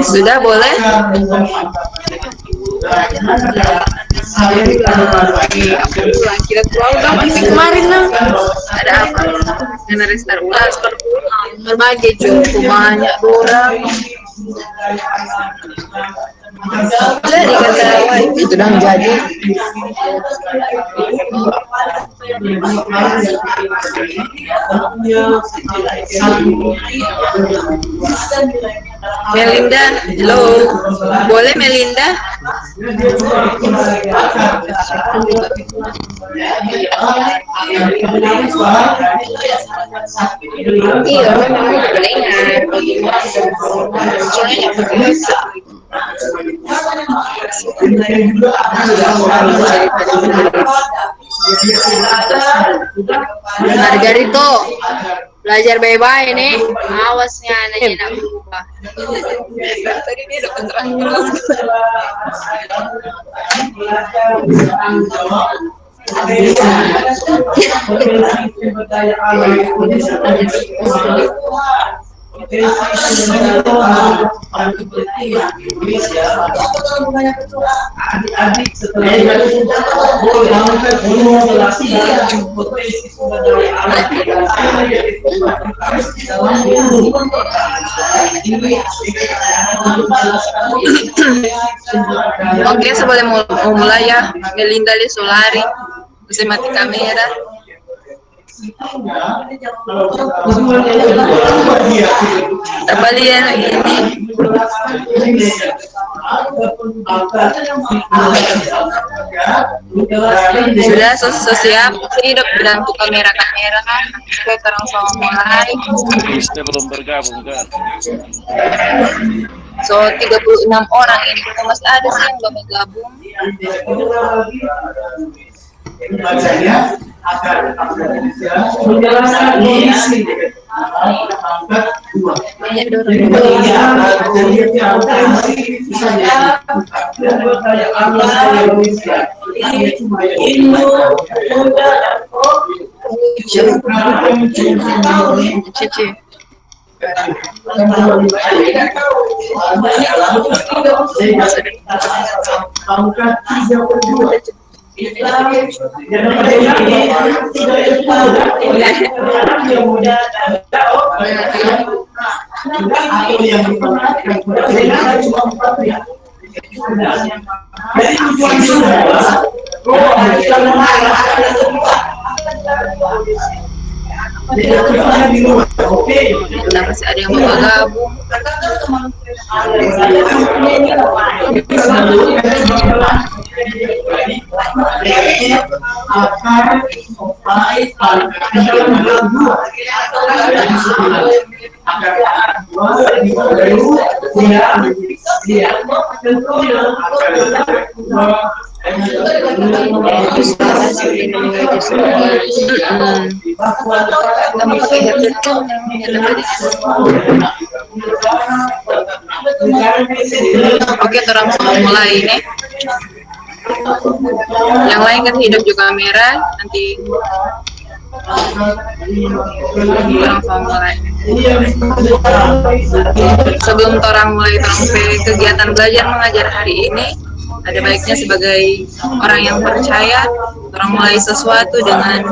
Sudah boleh? Kita keluar dong kemarin lah. Ada apa? Karena restart ulang. Berbagai cukup banyak orang. Jadi kata itu sudah menjadi. Melinda, halo, boleh Melinda? Iya, memang Margarito, belajar bye-bye nih, awasnya nanya nak berubah. Tadi dia udah keterangan. Oke, sebelum mulai ya, Melinda Solari, bisa mati kamera. Kembali ya ini. Sudah siap hidup dan untuk kamera kita terang sama mulai. Kita belum bergabung kan? So 36 orang ini masih ada sih yang belum bergabung. Bacanya agar menjelaskan kondisi angkat 2. Masih ada yang mau gabung. Oke, terang mulai ini. Yang lain kan hidup juga merah nanti. Sebelum orang mulai kegiatan belajar mengajar hari ini, ada baiknya sebagai orang yang percaya, orang mulai sesuatu dengan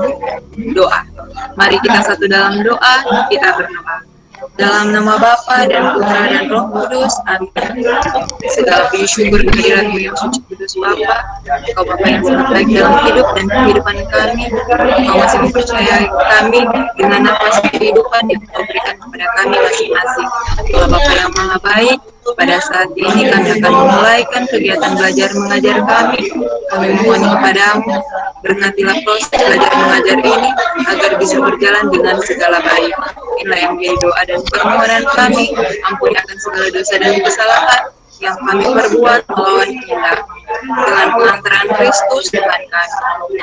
doa. Mari kita satu dalam doa, kita berdoa. Dalam nama Bapa dan Putra dan Roh Kudus, amin. Segala puji syukur kehadiratmu yang suci kudus Bapa, Kau Bapa yang sangat baik dalam hidup dan kehidupan kami. Kau masih mempercayai kami dengan nafas kehidupan yang Kau berikan kepada kami masing-masing. Kau Bapa yang maha baik, pada saat ini kami akan memulaikan kegiatan belajar mengajar kami. Kami mohon kepadamu, berkatilah proses belajar mengajar ini agar bisa berjalan dengan segala baik. Inilah yang menjadi doa dan permohonan kami. Ampuni akan segala dosa dan kesalahan yang kami perbuat melawan kita. Dengan pengantaran Kristus Tuhan kami.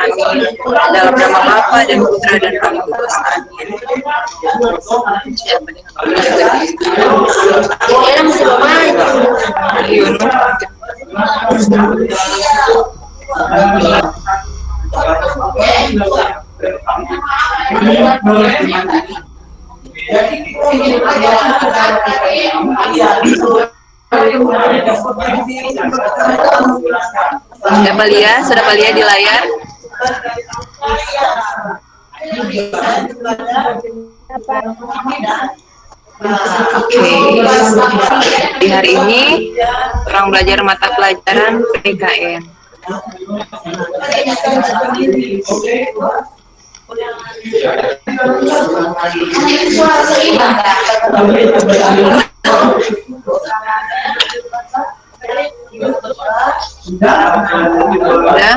Amin. Dalam nama Bapa dan Putra dan Roh Kudus. Amin. Siapa dengan Sudah Palia di layar. Oke. Di hari ini orang belajar mata pelajaran PKN. Ya.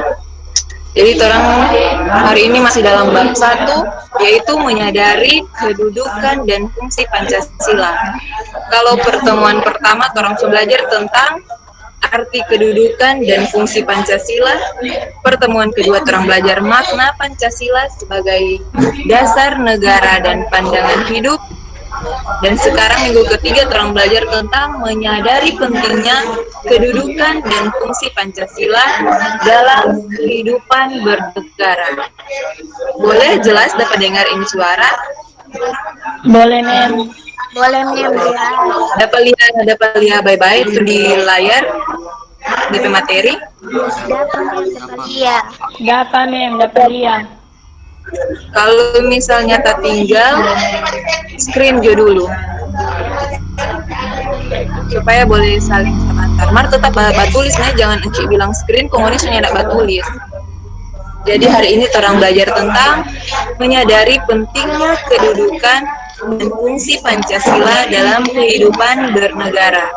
Jadi orang hari ini masih dalam bab 1, yaitu menyadari kedudukan dan fungsi Pancasila. Kalau pertemuan pertama orang belajar tentang arti kedudukan dan fungsi Pancasila. Pertemuan kedua orang belajar makna Pancasila sebagai dasar negara dan pandangan hidup. Dan sekarang minggu ketiga orang belajar tentang menyadari pentingnya kedudukan dan fungsi Pancasila dalam kehidupan bernegara. Boleh jelas dapat dengar ini suara? Boleh, Mem. Boleh, Mem. Dapat lihat baik-baik di layar DP materi. Dapat, Mem. Dapat lihat. Kalau misalnya tak tinggal, screen jo dulu supaya boleh saling antar. Mar tetap tulis nih, jangan Enci bilang screen, kemudian sudah tidak tulis. Jadi hari ini orang belajar tentang menyadari pentingnya kedudukan dan fungsi Pancasila dalam kehidupan bernegara.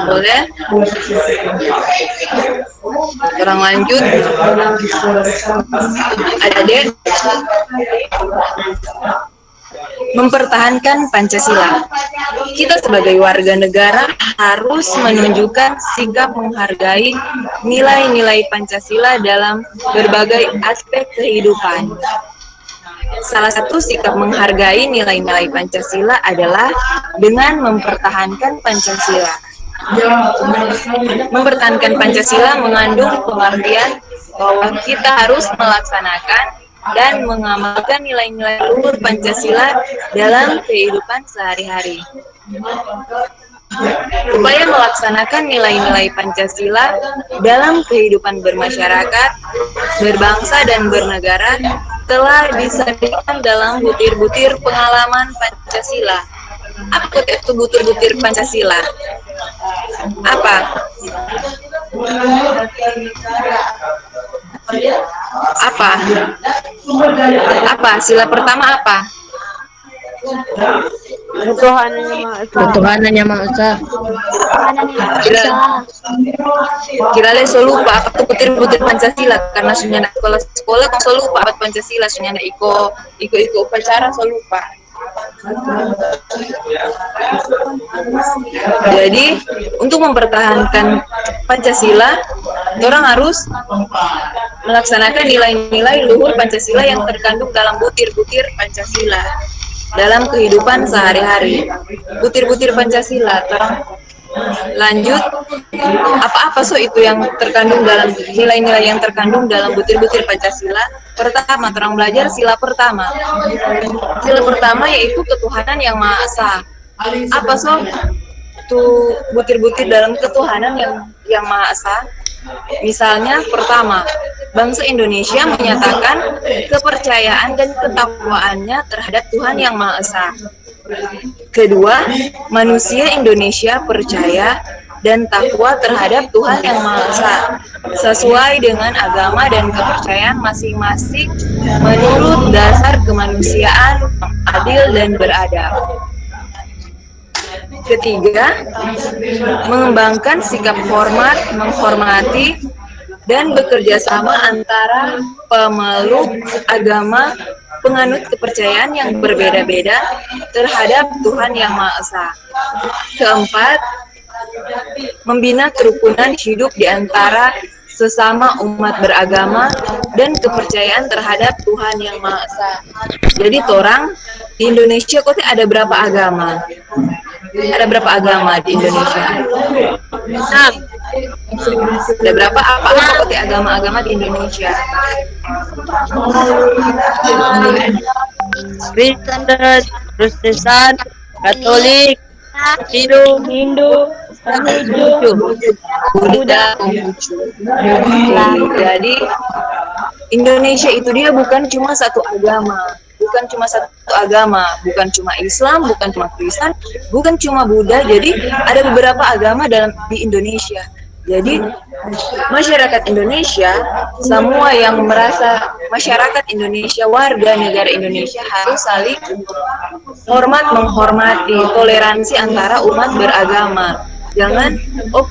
Boleh? Orang lanjut. Ada deh. Mempertahankan Pancasila. Kita sebagai warga negara harus menunjukkan sikap menghargai nilai-nilai Pancasila dalam berbagai aspek kehidupan. Salah satu sikap menghargai nilai-nilai Pancasila adalah dengan mempertahankan Pancasila. Mempertahankan Pancasila mengandung pengertian bahwa kita harus melaksanakan dan mengamalkan nilai-nilai luhur Pancasila dalam kehidupan sehari-hari. Upaya melaksanakan nilai-nilai Pancasila dalam kehidupan bermasyarakat, berbangsa dan bernegara telah disajikan dalam butir-butir pengalaman Pancasila. Apa itu butir-butir Pancasila? Apa? Apa? Sila pertama apa? Ketuhanan yang Maha Esa. Kira le so lupa apa tuh butir-butir Pancasila karena sunya sekolah kok so lupa apa Pancasila, sunya iko upacara so lupa. Jadi untuk mempertahankan Pancasila, orang harus melaksanakan nilai-nilai luhur Pancasila yang terkandung dalam butir-butir Pancasila dalam kehidupan sehari-hari. Butir-butir Pancasila, orang lanjut, apa-apa so itu yang terkandung dalam nilai-nilai yang terkandung dalam butir-butir Pancasila. Pertama, orang belajar sila pertama. Sila pertama yaitu ketuhanan yang Maha Esa. Apa so? Tuh butir-butir dalam ketuhanan yang Maha Esa. Misalnya pertama, bangsa Indonesia menyatakan kepercayaan dan ketakwaannya terhadap Tuhan yang Maha Esa. Kedua, manusia Indonesia percaya dan takwa terhadap Tuhan yang Maha Esa sesuai dengan agama dan kepercayaan masing-masing menurut dasar kemanusiaan adil dan beradab. Ketiga, mengembangkan sikap hormat, menghormati, dan bekerja sama antara pemeluk agama penganut kepercayaan yang berbeda-beda terhadap Tuhan yang Maha Esa. Keempat, membina kerukunan hidup di antara sesama umat beragama dan kepercayaan terhadap Tuhan yang Maha Esa. Jadi orang di Indonesia kok ada berapa agama? Ada berapa agama di Indonesia? Ada berapa apa kok agama-agama di Indonesia? Kristen, Protestan, Katolik, Hindu, Konghucu, Buddha, Konghucu. Jadi Indonesia itu dia bukan cuma satu agama, bukan cuma Islam, bukan cuma Kristen, bukan cuma Buddha. Jadi ada beberapa agama di Indonesia. Jadi masyarakat Indonesia, semua yang merasa masyarakat Indonesia, warga negara Indonesia harus saling menghormati toleransi antara umat beragama. Jangan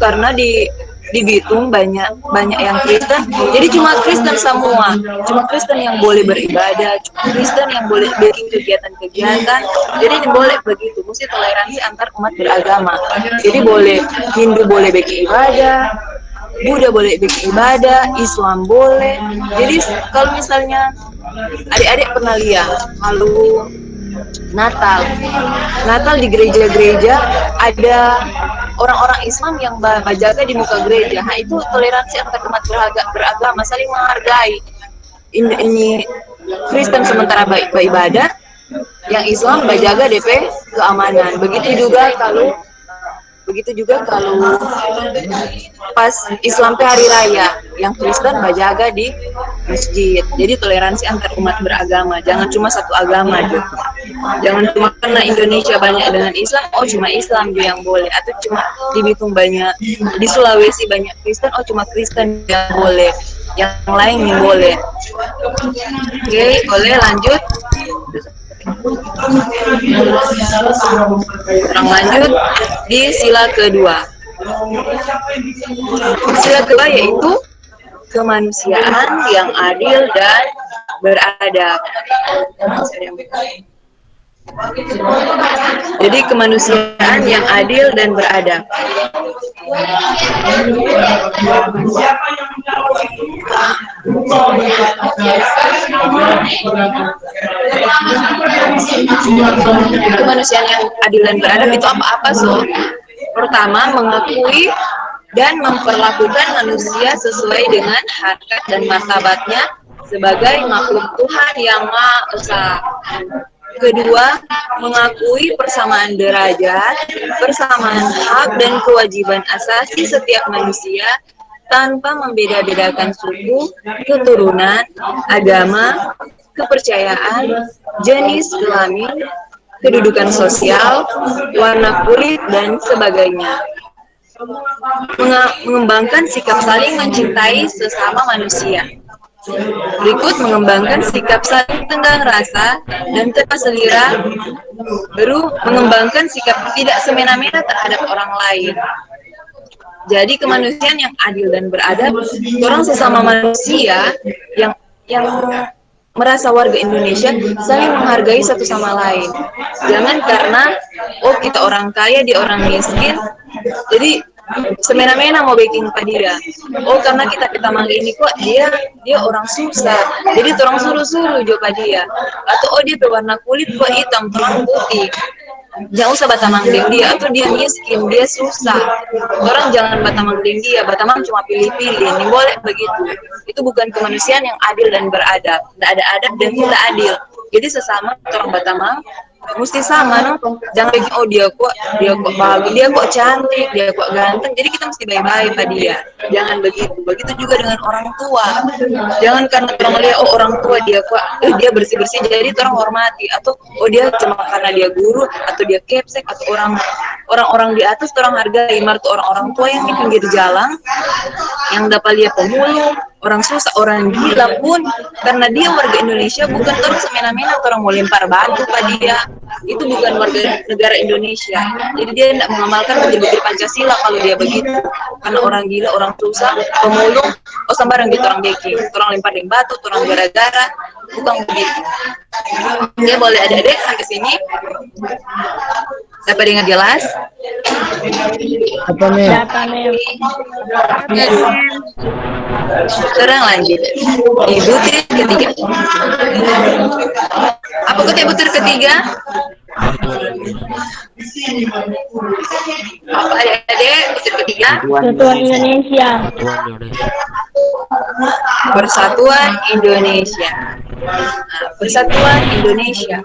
karena di Bitung banyak yang Kristen, jadi cuma Kristen semua, cuma Kristen yang boleh beribadah, cuma Kristen yang boleh bikin kegiatan-kegiatan. Jadi ini boleh begitu, mesti toleransi antar umat beragama. Jadi boleh Hindu boleh bikin ibadah, Buddha boleh bikin ibadah, Islam boleh. Jadi kalau misalnya adik-adik pernah lihat kalau Natal di gereja-gereja ada orang-orang Islam yang berjaga di muka gereja. Nah, itu toleransi antar umat beragama, saling menghargai. Ini Kristen sementara beribadah, yang Islam berjaga DP keamanan. Begitu juga kalau pas Islam hari raya, yang Kristen berjaga di masjid. Jadi toleransi antar umat beragama, jangan cuma satu agama gitu. Jangan cuma karena Indonesia banyak dengan Islam, cuma Islam juga yang boleh, atau cuma di Bitung banyak, di Sulawesi banyak Kristen, cuma Kristen yang boleh, yang lain yang boleh. Oke, boleh lanjut. Lanjut di sila kedua. Sila kedua yaitu kemanusiaan yang adil dan beradab. Jadi kemanusiaan yang adil dan beradab. Kemanusiaan yang adil dan beradab itu apa-apa, Pertama, mengakui dan memperlakukan manusia sesuai dengan harkat dan martabatnya sebagai makhluk Tuhan yang Maha Esa. Kedua, mengakui persamaan derajat, persamaan hak dan kewajiban asasi setiap manusia tanpa membeda-bedakan suku, keturunan, agama, kepercayaan, jenis kelamin, kedudukan sosial, warna kulit, dan sebagainya. Mengembangkan sikap saling mencintai sesama manusia. Berikut mengembangkan sikap saling tenggang rasa dan tanpa selera. Baru mengembangkan sikap tidak semena-mena terhadap orang lain. Jadi kemanusiaan yang adil dan beradab, orang sesama manusia yang merasa warga Indonesia saling menghargai satu sama lain. Jangan karena kita orang kaya, dia orang miskin, jadi semena-mena mau bikin dia. Karena kita manggil ini kok dia orang susah, jadi orang suruh-suruh jawab dia. Atau dia berwarna kulit kok hitam, orang putih, jangan usah batamang dia, atau dia miskin, dia susah. Orang jangan batamang dia, batamang cuma pilih-pilih. Ini boleh begitu. Itu bukan kemanusiaan yang adil dan beradab. Tidak ada adab dan tidak adil. Jadi sesama orang batamang mesti sama, jangan bikin dia kok bagus, dia kok cantik, dia kok ganteng, jadi kita mesti baik-baik pada dia. Jangan begitu juga dengan orang tua. Jangan karena orang lihat orang tua dia kok dia bersih-bersih, jadi orang hormati, atau dia cuma karena dia guru, atau dia kepsek, atau orang di atas orang hargai. Martu orang tua yang di pinggir jalan yang dapat lihat pemulung, orang susah, orang gila pun karena dia warga Indonesia, bukan orang semena-mena orang mau lempar batu pada dia. Itu bukan warga negara Indonesia. Jadi dia tidak mengamalkan betul-betul Pancasila kalau dia begitu. Karena orang gila, orang susah, pemulung, sembarang gitu orang beki, orang lempar batu, orang gara-gara, bukan begitu. Dia boleh adik-adik sampai sini. Dapat dengar jelas? Apa, Mem? Sekarang lanjut. Butir ketiga. Apa kata butir ketiga? Apa adik-adik? Kutip ketiga. Kesatuan Indonesia. Persatuan Indonesia. Nah, Persatuan Indonesia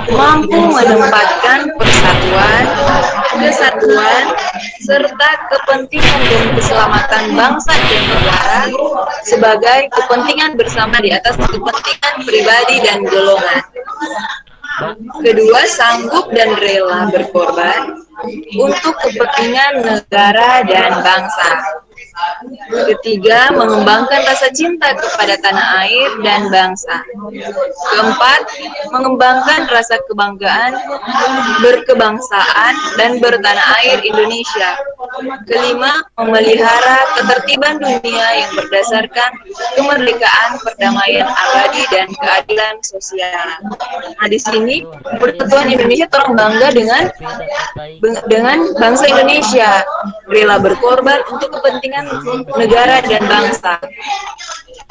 mampu menempatkan persatuan, kesatuan, serta kepentingan dan keselamatan bangsa dan negara sebagai kepentingan bersama di atas kepentingan pribadi dan golongan. Kedua, sanggup dan rela berkorban untuk kepentingan negara dan bangsa. Ketiga, mengembangkan rasa cinta kepada tanah air dan bangsa. Keempat, mengembangkan rasa kebanggaan, berkebangsaan, dan bertanah air Indonesia. Kelima, memelihara ketertiban dunia yang berdasarkan kemerdekaan, perdamaian abadi, dan keadilan sosial. Nah, di sini Persatuan Indonesia orang bangga dengan bangsa Indonesia, rela berkorban untuk kepentingan negara dan bangsa.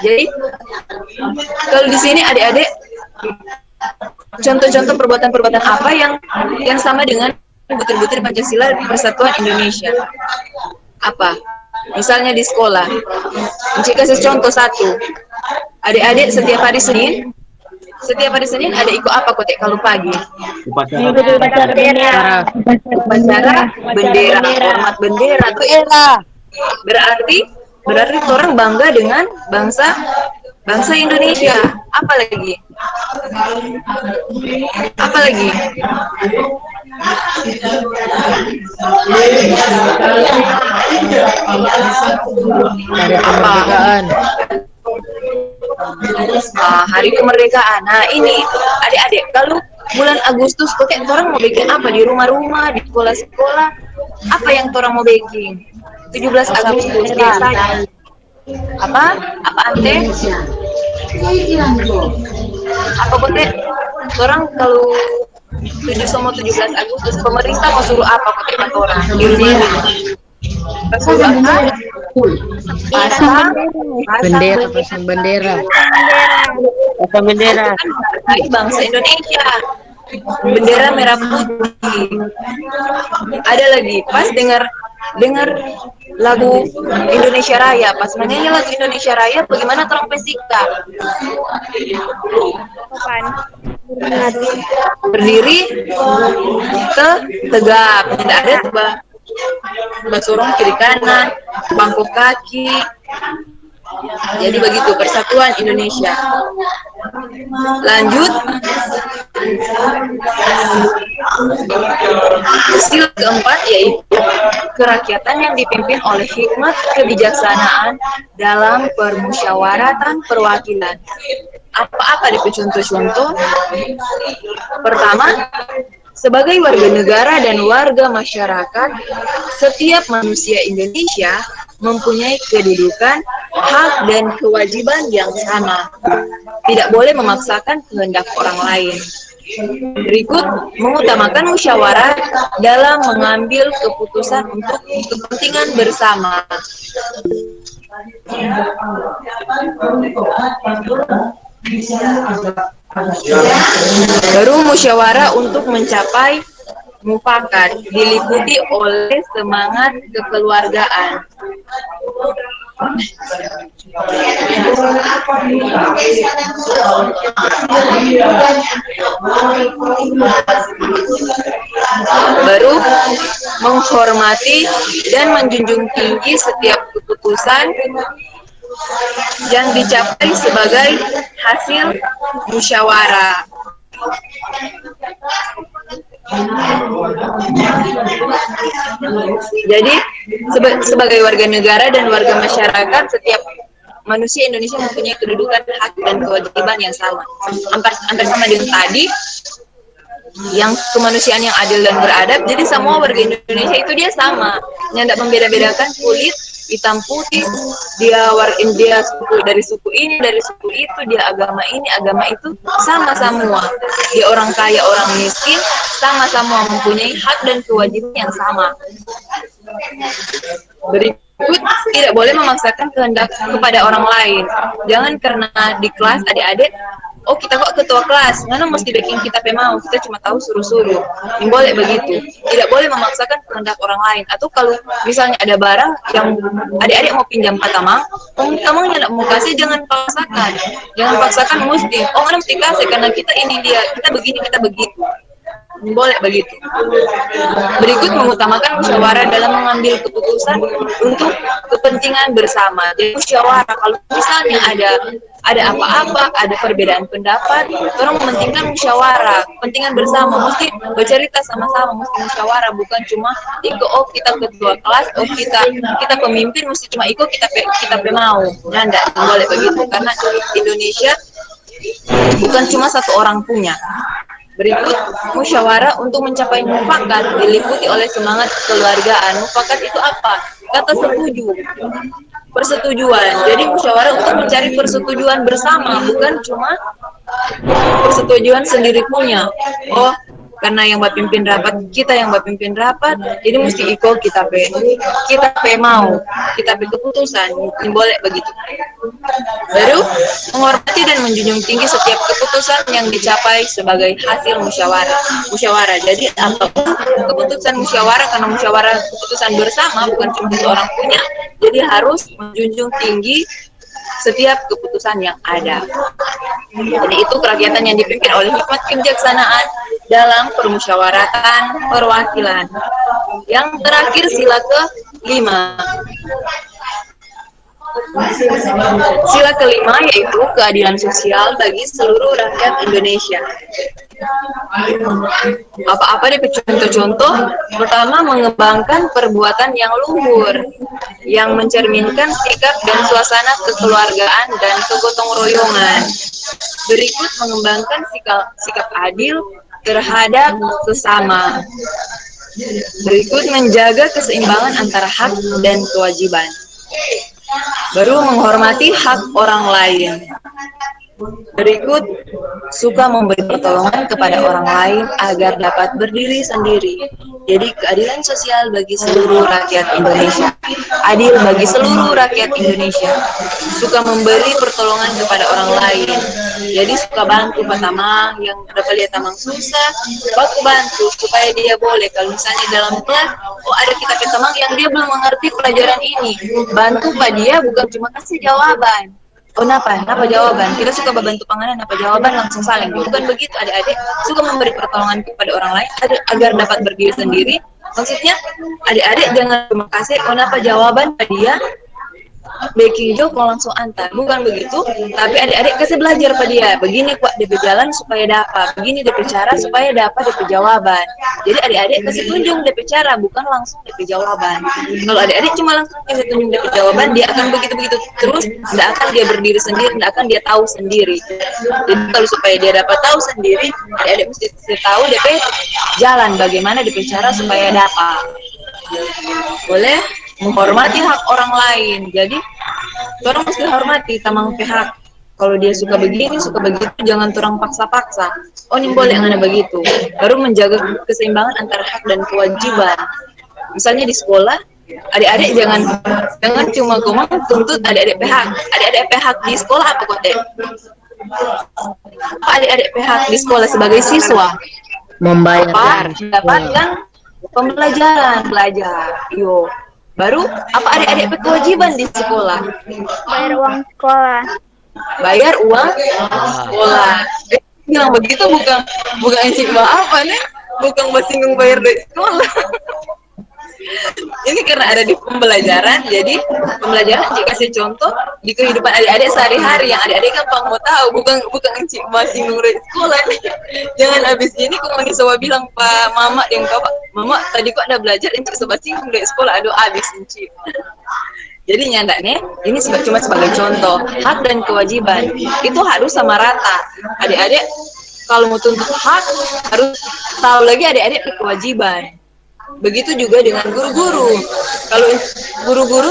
Jadi kalau di sini adik-adik contoh-contoh perbuatan-perbuatan apa yang sama dengan butir-butir Pancasila Persatuan Indonesia? Apa? Misalnya di sekolah. Encik kasih contoh satu. Adik-adik setiap hari Senin ada ikut apa kotek kalau pagi? Mengikuti upacara bendera. Upacara bendera, hormat bendera tuh berarti orang bangga dengan bangsa Indonesia. Apa lagi? Hari kemerdekaan. Nah, ini adik-adik, kalau bulan Agustus kotek orang mau bikin apa di rumah-rumah, di sekolah-sekolah? Apa yang orang mau bikin? 17 Agustus biasanya. Apa ante? Apa kotek? Orang kalau 17 Agustus pemerintah mau suruh apa kotek orang di rumah? Suruh apa? Pasang bendera. Bangsa Indonesia. Bendera merah putih. Ada lagi, pas dengar lagu Indonesia Raya, pas nyanyi lagu Indonesia Raya, bagaimana terang pesika? Berdiri tegap, tidak ada basurong kiri kanan, bangkok kaki. Jadi begitu Persatuan Indonesia. Lanjut. Sila keempat yaitu kerakyatan yang dipimpin oleh hikmat kebijaksanaan dalam permusyawaratan perwakilan. Apa-apa di contoh-contoh? Pertama, sebagai warga negara dan warga masyarakat, setiap manusia Indonesia mempunyai kedudukan, hak, dan kewajiban yang sama. Tidak boleh memaksakan kehendak orang lain. Berikut, mengutamakan musyawarah dalam mengambil keputusan untuk kepentingan bersama. Baru musyawarah untuk mencapai mufakat diliputi oleh semangat kekeluargaan. Baru menghormati dan menjunjung tinggi setiap keputusan yang dicapai sebagai hasil musyawarah. Jadi sebagai warga negara dan warga masyarakat, setiap manusia Indonesia mempunyai kedudukan, hak, dan kewajiban yang sama. Hampir sama dengan tadi, yang kemanusiaan yang adil dan beradab. Jadi semua warga Indonesia itu dia sama, yang tidak membeda-bedakan kulit hitam putih, dia dari suku ini, dari suku itu, dia agama ini, agama itu, sama semua. Dia orang kaya, orang miskin, sama-sama mempunyai hak dan kewajiban yang sama. Berikut, tidak boleh memaksakan kehendak kepada orang lain. Jangan karena di kelas adik-adik oh kita kok ketua kelas, mana mesti bikin kita mau, kita cuma tahu suruh-suruh. Yang boleh begitu, tidak boleh memaksakan kehendak orang lain. Atau kalau misalnya ada barang yang adik-adik mau pinjam ke Tamang, Tamang tidak mau kasih, jangan paksakan mesti, oh mana mesti kasih karena kita ini dia, kita begini kita begitu. Boleh begitu. Berikut mengutamakan musyawarah dalam mengambil keputusan untuk kepentingan bersama. Jadi musyawarah kalau misalnya ada apa-apa, ada perbedaan pendapat, orang mementingkan musyawarah, kepentingan bersama, mesti bercerita sama-sama, mesti musyawarah, bukan cuma ikut oh kita ketua kelas, oh kita pemimpin mesti cuma ikut kita mau. Nah, enggak boleh begitu karena Indonesia bukan cuma satu orang punya. Berikut musyawarah untuk mencapai mufakat diliputi oleh semangat kekeluargaan. Mufakat itu apa? Kata setuju, persetujuan. Jadi musyawarah untuk mencari persetujuan bersama, bukan cuma persetujuan sendiri punya. Oh, karena yang buat pimpin rapat, kita yang buat pimpin rapat, jadi mesti ikut kita mau, kita keputusan, boleh begitu. Baru menghormati dan menjunjung tinggi setiap keputusan yang dicapai sebagai hasil musyawarah. Jadi apapun keputusan musyawarah, karena musyawarah keputusan bersama bukan cuma satu orang punya, jadi harus menjunjung tinggi setiap keputusan yang ada. Jadi itu kerakyatan yang dipimpin oleh hikmat kebijaksanaan dalam permusyawaratan perwakilan. Yang terakhir sila ke-5. Sila kelima yaitu keadilan sosial bagi seluruh rakyat Indonesia. Apa-apa deh contoh-contoh. Pertama, mengembangkan perbuatan yang luhur, yang mencerminkan sikap dan suasana kekeluargaan dan kegotong royongan. Berikut mengembangkan sikap adil terhadap sesama. Berikut menjaga keseimbangan antara hak dan kewajiban. Baru menghormati hak orang lain. Berikut suka memberi pertolongan kepada orang lain agar dapat berdiri sendiri. Jadi keadilan sosial bagi seluruh rakyat Indonesia. Adil bagi seluruh rakyat Indonesia. Suka memberi pertolongan kepada orang lain. Jadi suka bantu Pak Tamang yang dapat lihat Tamang susah, aku bantu supaya dia boleh. Kalau misalnya dalam kelas, oh ada kita Pak Tamang yang dia belum mengerti pelajaran ini, bantu Pak dia, bukan cuma kasih jawaban. Oh napa jawaban? Kita suka membantu panganan, napa jawaban langsung saling. Bukan begitu, adik-adik suka memberi pertolongan kepada orang lain agar dapat berdiri sendiri. Maksudnya adik-adik jangan cuma kasih, oh napa jawaban pada dia, baking job mau langsung antar, bukan begitu. Tapi adik-adik kasih belajar pada dia, begini kuat DP jalan supaya dapat, begini DP cara supaya dapat DP jawaban. Jadi adik-adik kasih tunjuk DP cara, bukan langsung DP jawaban. Kalau adik-adik cuma langsung kasih tunjuk DP jawaban, dia akan begitu-begitu terus, tidak akan dia berdiri sendiri, tidak akan dia tahu sendiri. Jadi kalau supaya dia dapat tahu sendiri, adik-adik mesti tahu DP jalan, bagaimana DP cara supaya dapat. Boleh menghormati hak orang lain. Jadi orang mesti hormati tamang pihak. Kalau dia suka begini, suka begitu, jangan orang paksa-paksa. Oh ini boleh yang ada begitu. Baru menjaga keseimbangan antara hak dan kewajiban. Misalnya di sekolah, adik-adik jangan cuma ngomong tuntut adik-adik pihak. Adik-adik pihak di sekolah apa kok dek? Adik-adik pihak di sekolah sebagai siswa Membayar. Dapatkan pembelajaran, belajar. Yo. Baru apa adik-adik kewajiban di sekolah? Bayar uang sekolah. Bayar uang sekolah. Bilang begitu bukan encik apa nih? Bukan basinggung bayar dari sekolah. Ini karena ada di pembelajaran, jadi pembelajaran dikasih contoh di kehidupan adik-adik sehari-hari yang adik-adik gampang mau tahu, bukan encik basinggung dari sekolah nih. Jangan habis ini kok Manisawa bilang Pak Mama yang Bapak, Mama tadi kok ada belajar encik sebasinggung dari sekolah, aduh habis encik. Jadi nyandaknya ini cuma sebagai contoh, hak dan kewajiban itu harus sama rata. Adik-adik kalau mau tuntut hak harus tahu lagi adik-adik kewajiban. Begitu juga dengan guru-guru. Kalau guru-guru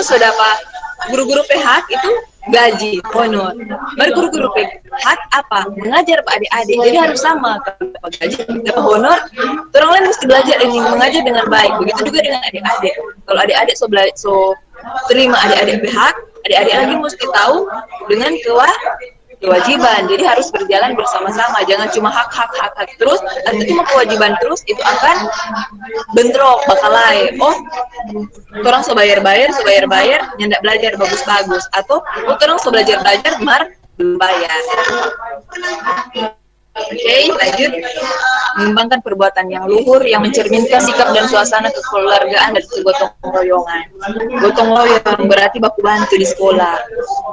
guru-guru PH itu gaji, honor. Baru guru-guru PH apa? Mengajar Pak adik-adik. Jadi harus sama. Kalau dapat gaji, dapat honor, orang lain mesti belajar ini mengajar dengan baik. Begitu juga dengan adik-adik. Kalau adik-adik so terima adik-adik PH, adik-adik lagi mesti tahu dengan kewajiban. Jadi harus berjalan bersama-sama. Jangan cuma hak terus, atau cuma kewajiban terus, itu akan bentrok, bakal lain. Oh, orang so bayar, nyendak belajar bagus-bagus. Atau orang so belajar, belum bayar. Oke, lanjut. Mengembangkan perbuatan yang luhur yang mencerminkan sikap dan suasana kekeluargaan dan kegotong royongan. Gotong royong berarti baku bantu di sekolah.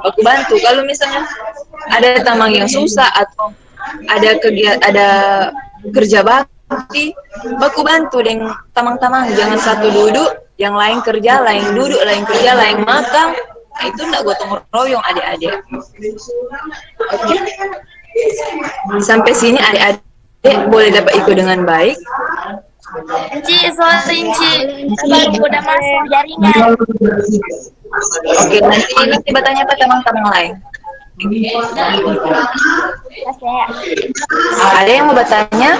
Baku bantu kalau misalnya ada tamang yang susah atau ada kerja bakti, baku bantu dengan tamang-tamang. Jangan satu duduk, yang lain kerja, lain duduk, lain kerja, lain makan. Nah, itu enggak gotong royong adik-adik. Oke. Sampai sini adik-adik boleh dapat ikut dengan baik. Sorry, baru udah masuk jaringan. Oke, nanti bertanya apa teman-teman lain. Ada yang mau bertanya?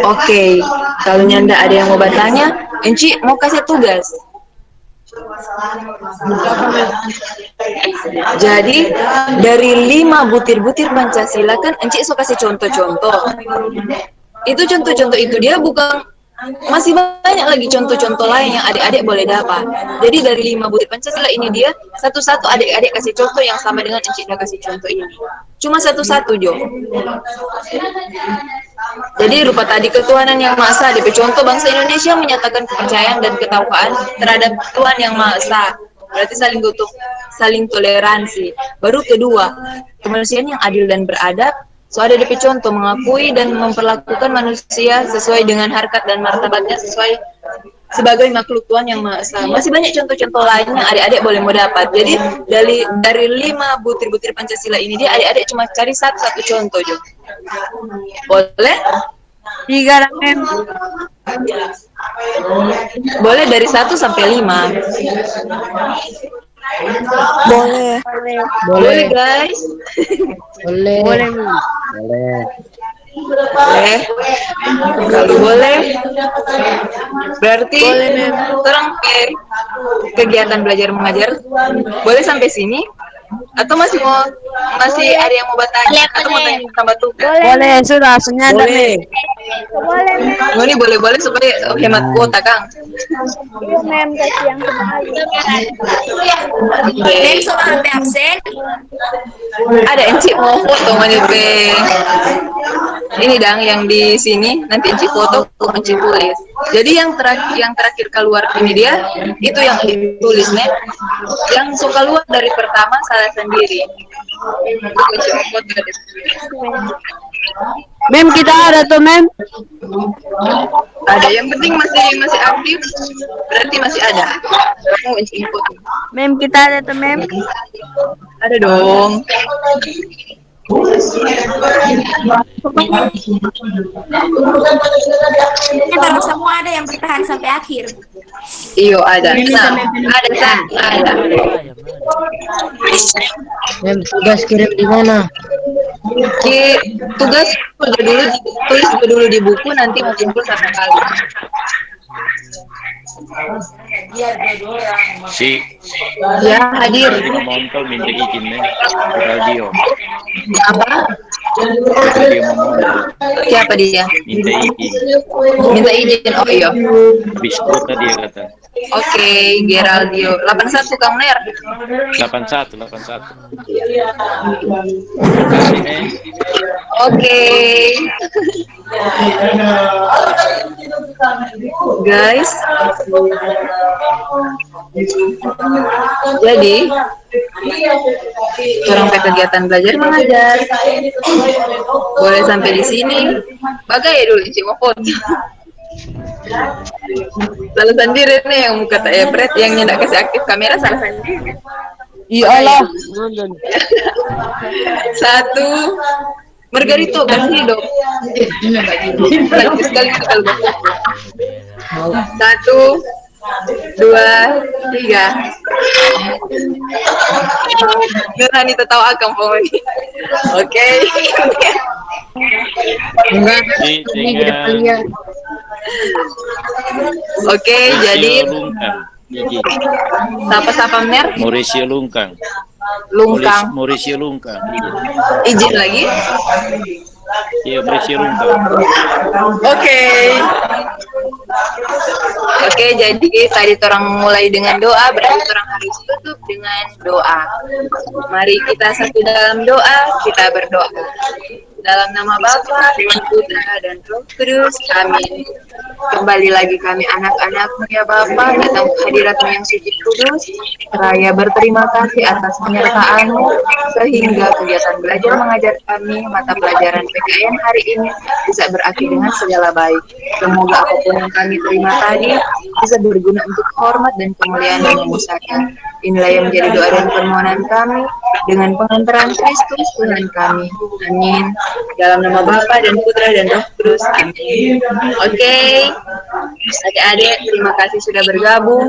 Oke, kalau nyanda ada yang mau bertanya, Enci mau kasih tugas. Jadi dari 5 butir-butir Pancasila kan Enci so kasih contoh-contoh. Itu contoh-contoh itu dia bukan, masih banyak lagi contoh-contoh lain yang adik-adik boleh dapat. Jadi dari 5 butir Pancasila ini dia satu-satu adik-adik kasih contoh yang sama dengan Enci udah kasih contoh ini. Cuma satu-satu Jo. Jadi rupa tadi ketuhanan yang Maha Esa, DP contoh bangsa Indonesia menyatakan kepercayaan dan ketakwaan terhadap Tuhan yang Maha Esa. Berarti saling toleransi. Baru kedua, kemanusiaan yang adil dan beradab. So ada DP contoh mengakui dan memperlakukan manusia sesuai dengan harkat dan martabatnya sebagai makhluk Tuhan yang Maha Esa. Masih banyak contoh-contoh lain yang adik-adik boleh mau dapat. Jadi dari 5 butir-butir Pancasila ini dia adik-adik cuma cari satu contoh Jo. Boleh? 3 Mem. Boleh dari 1 sampai 5. Boleh. Boleh guys. Boleh. Boleh. Kalau boleh berarti orang kegiatan belajar mengajar boleh sampai sini atau masih ada yang mau bertanya atau mau tanya tambah tugas? Boleh, sudah senyanda. Boleh. Ini boleh supaya hemat kuota Kang. Iya Mem, kasih yang kembali. Mem sampai absen. Ada Enci mau foto manipe. Ini dang yang di sini nanti Enci foto, Enci tulis. Jadi yang terakhir keluar ini dia itu yang ditulis nih. Yang suka keluar dari pertama salah sendiri. Mem, kita ada tuh Mem. Ada, yang penting masih aktif, berarti masih ada. Mau input. Mem, kita ada tuh Mem. Ada dong. Baru semua ada yang bertahan sampai akhir. Iyo ada. Nah, ada. Mem, tugas kirim di mana? Tugas tulis dulu di buku, nanti mau kumpul satu kali. Si Ya, hadir. Di Montol minta izin nih di radio. Apa? Radio Montol Siapa dia? minta izin. Oh iya. Biskut tadi ya kata. Oke, Geraldio. 81 Kang Ner. 81. Ini Oke. Guys. Jadi orang kegiatan belajar mengajar boleh sampai di sini. Bagai dulu Ci mau foto. Salah sendiri nih yang muka tak epret yang nyendak kasih aktif kamera salah sendiri. Iyalah. 1 Margarito kasih dong. Sekali 1, 2, 3. Nurani tahu akan pokoknya. Oke. Enggak. dengan Oke, jadi Lungkang. Izin. Sapa-sapa Mer, Mauricio Lungkang. Lungkang. Mauricio Lungkang. Izin lagi. Iya, Mauricio Lungkang. Oke. Oke, jadi tadi orang mulai dengan doa, berarti orang harus tutup dengan doa. Mari kita satu dalam doa, kita berdoa. Dalam nama Bapa, dan Putra, dan Roh Kudus. Amin. Kembali lagi kami anak-anakmu ya Bapa, datang ke hadiratmu yang suci kudus. Raya berterima kasih atas penyertaanmu, sehingga kegiatan belajar mengajar kami, mata pelajaran PKN hari ini bisa berakhir dengan segala baik. Semoga apapun yang kami terima tadi bisa berguna untuk hormat dan kemuliaan Nama Musaka. Inilah yang menjadi doa dan permohonan kami dengan pengantaran Kristus Tuhan kami. Amin. Dalam nama Bapa dan Putra dan Roh Kudus. Amin. Oke. Adik-adik, terima kasih sudah bergabung.